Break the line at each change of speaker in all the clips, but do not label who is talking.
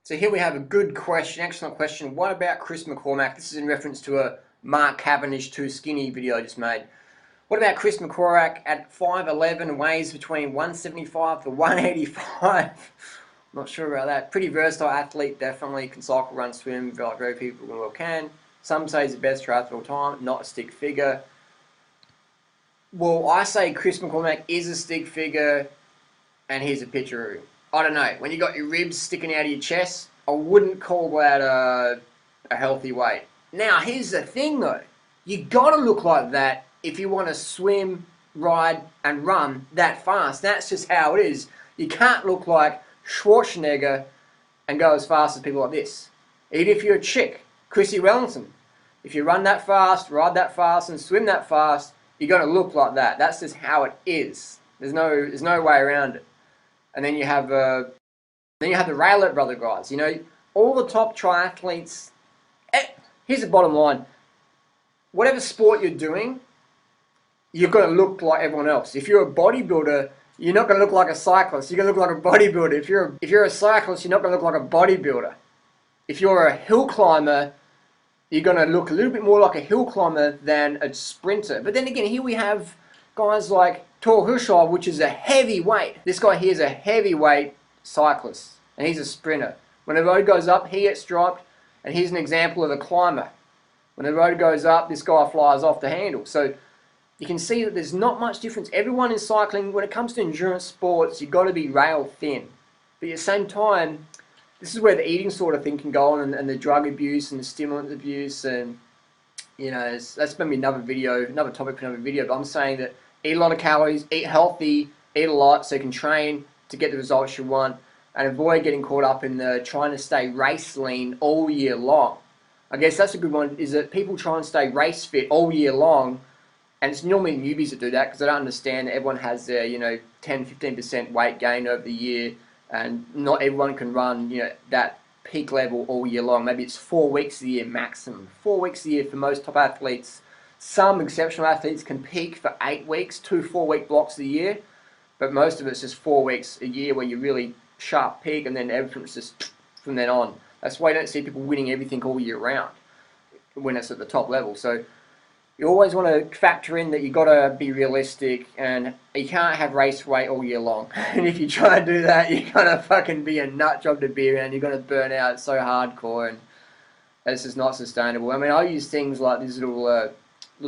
So here we have a good question, excellent question. What about Chris McCormack? This is in reference to a Mark Cavendish too skinny video I just made. What about Chris McCormack at 5'11", weighs between 175 to 185? Not sure about that. Pretty versatile athlete, definitely. Can cycle, run, swim, like very people well can. Some say he's the best triathlete of all time, not a stick figure. Well, I say Chris McCormack is a stick figure, and here's a picture of him. I don't know. When you got your ribs sticking out of your chest, I wouldn't call that a healthy weight. Now, here's the thing though. You got to look like that if you want to swim, ride, and run that fast. That's just how it is. You can't look like Schwarzenegger and go as fast as people like this. Even if you're a chick, Chrissy Wellington. If you run that fast, ride that fast, and swim that fast, you're going to look like that. That's just how it is. There's no way around it. And then you have the Raylet brother guys. You know, all the top triathletes. Here's the bottom line: whatever sport you're doing, you've got to look like everyone else. If you're a bodybuilder, you're not going to look like a cyclist. You're going to look like a bodybuilder. If you're a cyclist, you're not going to look like a bodybuilder. If you're a hill climber, you're going to look a little bit more like a hill climber than a sprinter. But then again, here we have guys like Tor Hushovd, which is a heavyweight. This guy here is a heavyweight cyclist, and he's a sprinter. When the road goes up, he gets dropped, and here's an example of a climber. When the road goes up, this guy flies off the handle. So you can see that there's not much difference. Everyone in cycling, when it comes to endurance sports, you've got to be rail thin. But at the same time, this is where the eating sort of thing can go on, and the drug abuse and the stimulant abuse, and you know, that's maybe another topic for another video. But I'm saying that eat a lot of calories, eat healthy, eat a lot so you can train to get the results you want, and avoid getting caught up in the trying to stay race lean all year long. I guess that's a good one, is that people try and stay race fit all year long, and it's normally newbies that do that because they don't understand that everyone has their 10-15% weight gain over the year, and not everyone can run that peak level all year long. Maybe it's 4 weeks a year maximum. 4 weeks a year for most top athletes. Some exceptional athletes can peak for 8 weeks, 2 4-week blocks a year, but most of it's just 4 weeks a year where you really sharp peak, and then everything's just from then on. That's why you don't see people winning everything all year round when it's at the top level. So you always want to factor in that you got to be realistic, and you can't have race weight all year long. And if you try to do that, you're gonna fucking be a nut job to be around. You're gonna burn out. It's so hardcore, and it's just not sustainable. I mean, I use things like these little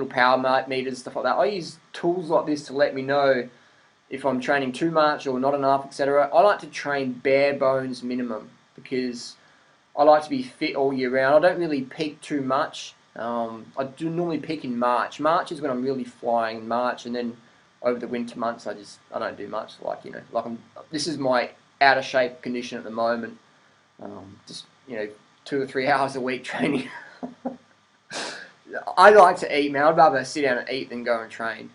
power meters, stuff like that. I use tools like this to let me know if I'm training too much or not enough, etc. I like to train bare bones minimum because I like to be fit all year round. I don't really peak too much. I do normally peak in March. March is when I'm really flying in March, and then over the winter months I don't do much. This is my out of shape condition at the moment. 2 or 3 hours a week training. I like to eat, man. I'd rather sit down and eat than go and train.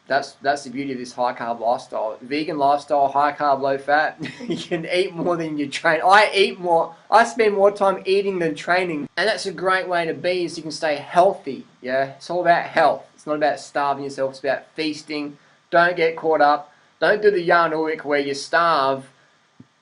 That's the beauty of this high carb lifestyle. Vegan lifestyle, high carb, low fat. You can eat more than you train. I eat more. I spend more time eating than training. And that's a great way to be, is you can stay healthy. Yeah, it's all about health. It's not about starving yourself. It's about feasting. Don't get caught up. Don't do the Jan Ulrich where you starve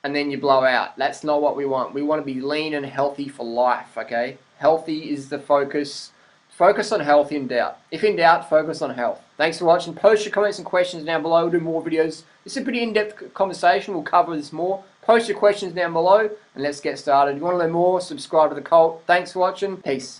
and then you blow out. That's not what we want. We want to be lean and healthy for life, okay? Healthy is the focus. Focus on health in doubt. If in doubt, focus on health. Thanks for watching. Post your comments and questions down below. We'll do more videos. It's a pretty in-depth conversation. We'll cover this more. Post your questions down below and let's get started. If you want to learn more, subscribe to the cult. Thanks for watching. Peace.